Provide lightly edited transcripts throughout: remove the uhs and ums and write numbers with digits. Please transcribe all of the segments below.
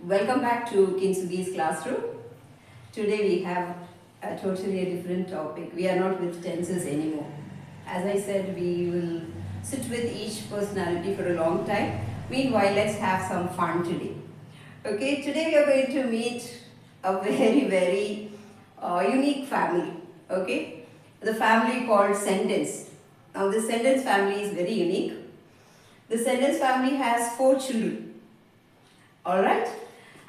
Welcome back to Kinsugi's classroom. Today we have a totally different topic. We are not with tenses anymore. As I said, we will sit with each personality for a long time. Meanwhile, let's have some fun today. Okay, today we are going to meet a very unique family. Okay, the family called Sentence. Now, the Sentence family is very unique. The Sentence family has 4 children. Alright?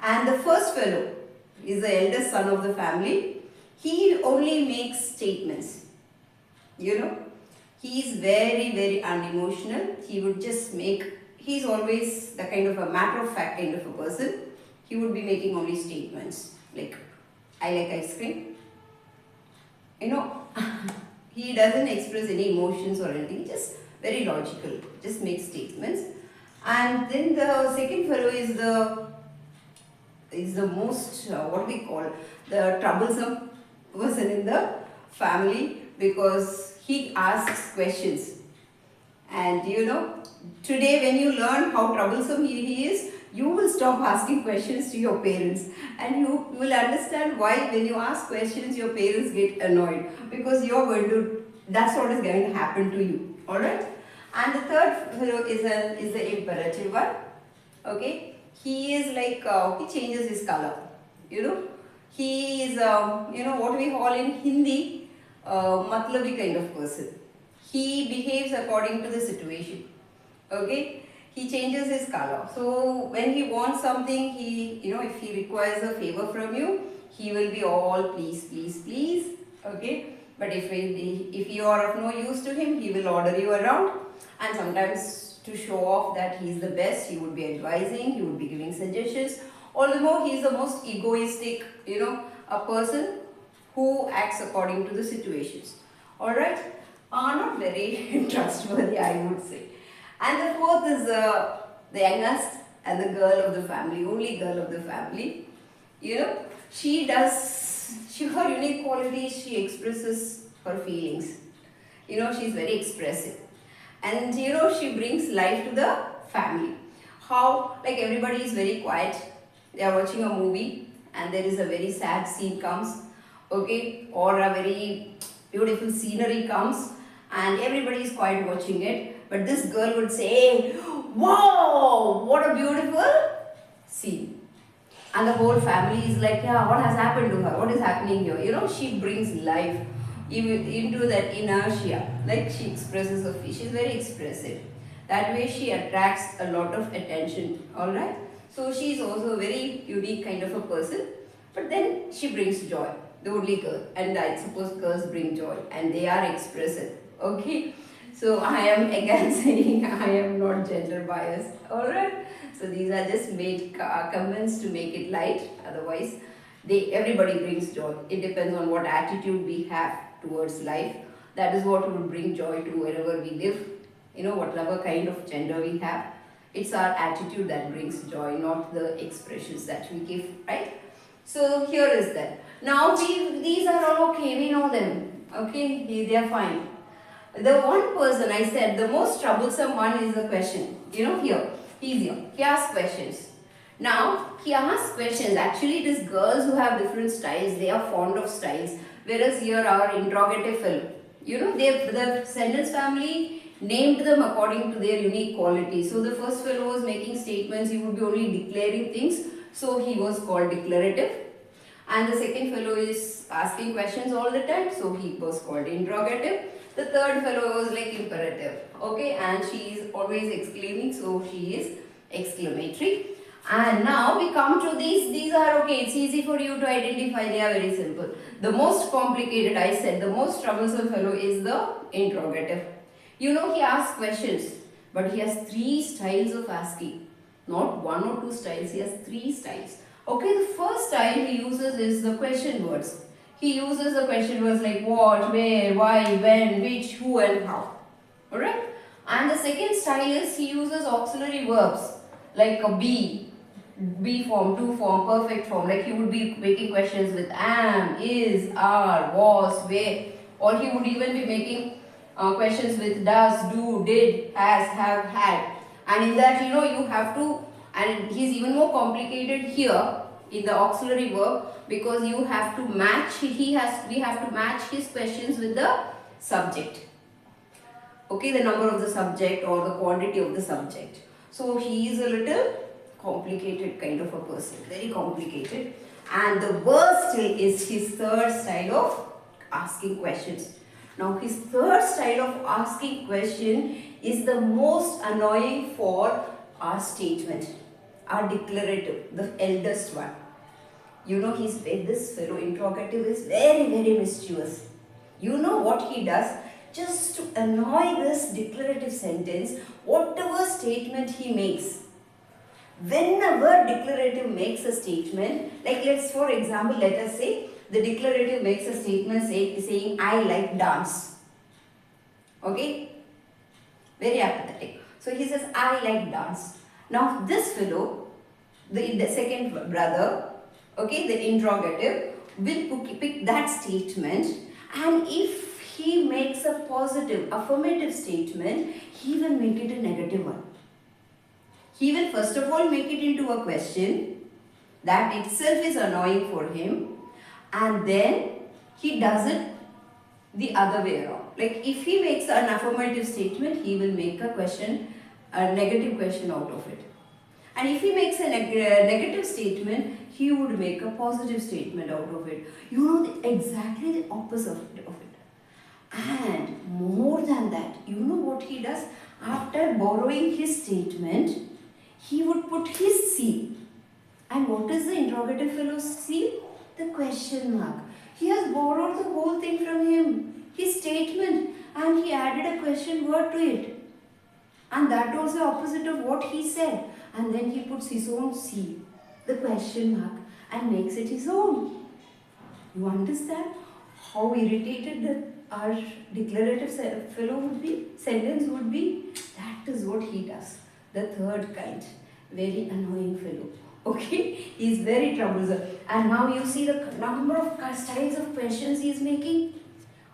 And the first fellow is the eldest son of the family. He only makes statements. You know, he is very unemotional. He would just he's always the kind of a matter of fact kind of a person. He would be making only statements like, I like ice cream. You know, he doesn't express any emotions or anything, just very logical, just makes statements. And then the second fellow is the most what we call the troublesome person in the family, because he asks questions. And you know, today when you learn how troublesome he is, you will stop asking questions to your parents, and you will understand why when you ask questions your parents get annoyed, because that's what is going to happen to you. Alright? And the third fellow is the imperative one. Okay, he is like he changes his color. You know, he is what we call in Hindi matlabi kind of person. He behaves according to the situation. Okay, he changes his color. So when he wants something, if he requires a favor from you, he will be all please. Okay, but if you are of no use to him, he will order you around. And sometimes, to show off that he is the best, he would be advising, he would be giving suggestions. Although he is the most egoistic, a person who acts according to the situations. Alright? Not very trustworthy, I would say. And the fourth is the youngest and the girl of the family, only girl of the family. You know, her unique quality, she expresses her feelings. You know, she is very expressive. And she brings life to the family. How, like, everybody is very quiet. They are watching a movie and there is a very sad scene comes, okay, or a very beautiful scenery comes and everybody is quiet watching it. But this girl would say, wow, what a beautiful scene. And the whole family is like, yeah, what has happened to her? What is happening here? You know, she brings life into that inertia. Like, she expresses her feelings. She's very expressive. That way she attracts a lot of attention. Alright? So she is also a very unique kind of a person. But then she brings joy. The only girl. And I suppose girls bring joy. And they are expressive. Okay? So I am again saying I am not gender biased. Alright? So these are just made comments to make it light. Otherwise, everybody brings joy. It depends on what attitude we have towards life. That is what will bring joy to wherever we live. You know, whatever kind of gender we have. It's our attitude that brings joy, not the expressions that we give, right? So here is that. Now these are all okay, we know them. Okay, they are fine. The one person I said, the most troublesome one is the question. You know, he's here. He asks questions. Now, he asks questions. Actually, it is girls who have different styles. They are fond of styles. Whereas here our interrogative fellow. You know, the Sentence family named them according to their unique quality. So, the first fellow was making statements. He would be only declaring things. So, he was called declarative. And the second fellow is asking questions all the time. So, he was called interrogative. The third fellow was like imperative. Okay, and she is always exclaiming. So, she is exclamatory. And now we come to these are okay, it's easy for you to identify, they are very simple. The most complicated, I said, the most troublesome fellow is the interrogative. You know, he asks questions, but he has 3 styles of asking. Not 1 or 2 styles, he has 3 styles. Okay, the first style he uses is the question words. He uses the question words like what, where, why, when, which, who and how. Alright? And the second style is he uses auxiliary verbs like a be form, do form, perfect form. Like, he would be making questions with am, is, are, was, where, or he would even be making questions with does, do, did, has, have, had. And in that, you have to And he's even more complicated here in the auxiliary verb, because you have to match, we have to match his questions with the subject. Okay, the number of the subject or the quantity of the subject. So he is a little complicated kind of a person, very complicated. And the worst still is his third style of asking questions. Now his third style of asking question is the most annoying for our statement, our declarative, the eldest one. You know, this fellow interrogative is very, very mischievous. You know what he does? Just to annoy this declarative sentence, whatever statement he makes, whenever declarative makes a statement, like for example, let us say the declarative makes a statement saying, I like dance. Okay? Very apathetic. So he says, I like dance. Now this fellow, the second brother, okay, the interrogative, will pick that statement, and if he makes a positive, affirmative statement, he will make it a negative one. He will first of all make it into a question. That itself is annoying for him. And then he does it the other way around. Like if he makes an affirmative statement, he will make a negative question out of it. And if he makes a negative statement, he would make a positive statement out of it. You know, exactly the opposite of it. And more than that, you know what he does? After borrowing his statement, he would put his seal. And what is the interrogative fellow's seal? The question mark. He has borrowed the whole thing from him, his statement, and he added a question word to it. And that was the opposite of what he said. And then he puts his own seal, the question mark, and makes it his own. You understand how irritated our declarative sentence would be? That is what he does. The third kind, very annoying fellow. Okay, he is very troublesome. And now you see the number of styles of questions he is making.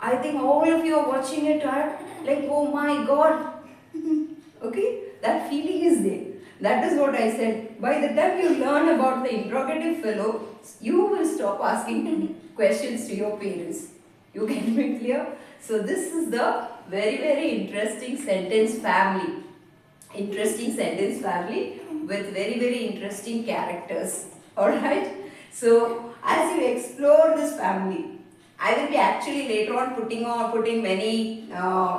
I think all of you are watching it are like, oh my God. Okay, that feeling is there. That is what I said. By the time you learn about the interrogative fellow, you will stop asking questions to your parents. You get me clear? So this is the very, very interesting sentence family. Interesting sentence family with very, very interesting characters. Alright? So as you explore this family, I will be actually later on putting many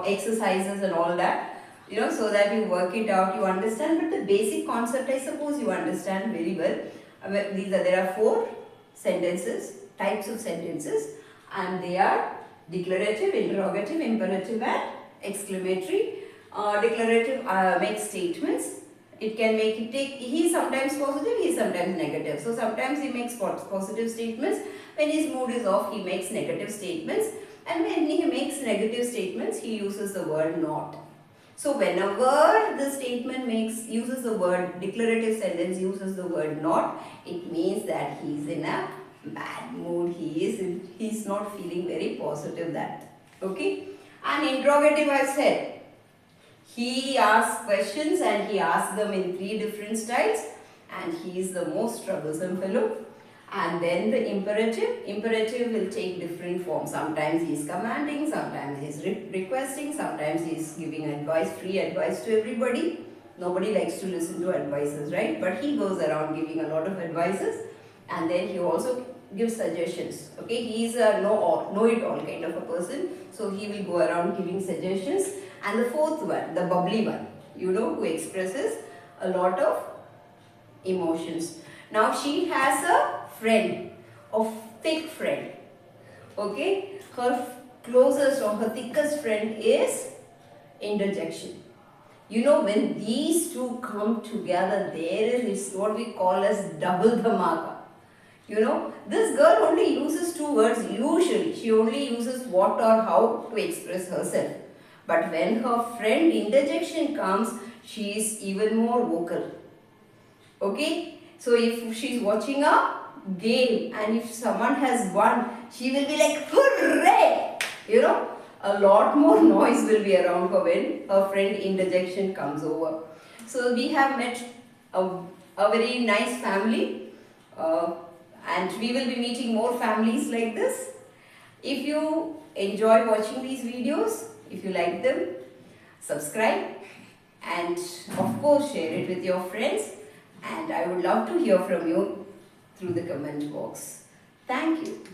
exercises and all that. You know, so that you work it out, you understand. But the basic concept, I suppose you understand very well. There are 4 sentences, types of sentences, and they are declarative, interrogative, imperative, and exclamatory. Declarative makes statements. It can he is sometimes positive, he is sometimes negative. So sometimes he makes positive statements. When his mood is off, he makes negative statements. And when he makes negative statements, he uses the word not. So whenever the statement uses the word, declarative sentence uses the word not, it means that he is in a bad mood. He is not feeling very positive that. Okay. And interrogative, I said, he asks questions and he asks them in 3 different styles, and he is the most troublesome fellow. And then the imperative will take different forms. Sometimes he is commanding, sometimes he is requesting, sometimes he is giving advice, free advice to everybody. Nobody likes to listen to advices, right? But he goes around giving a lot of advices, and then he also gives suggestions. Okay, he is a know-it-all kind of a person, so he will go around giving suggestions. And the 4th one, the bubbly one, you know, who expresses a lot of emotions. Now she has a friend, a thick friend. Okay, her closest or her thickest friend is interjection. You know, when these two come together, there is what we call as double dhamaka. You know, this girl only uses 2 words usually. She only uses what or how to express herself. But when her friend interjection comes, she is even more vocal. Okay, so if she is watching a game and if someone has won, she will be like, hooray! You know, a lot more noise will be around her when her friend interjection comes over. So we have met a a very nice family, and we will be meeting more families like this. If you enjoy watching these videos, if you like them, subscribe and of course share it with your friends, and I would love to hear from you through the comment box. Thank you.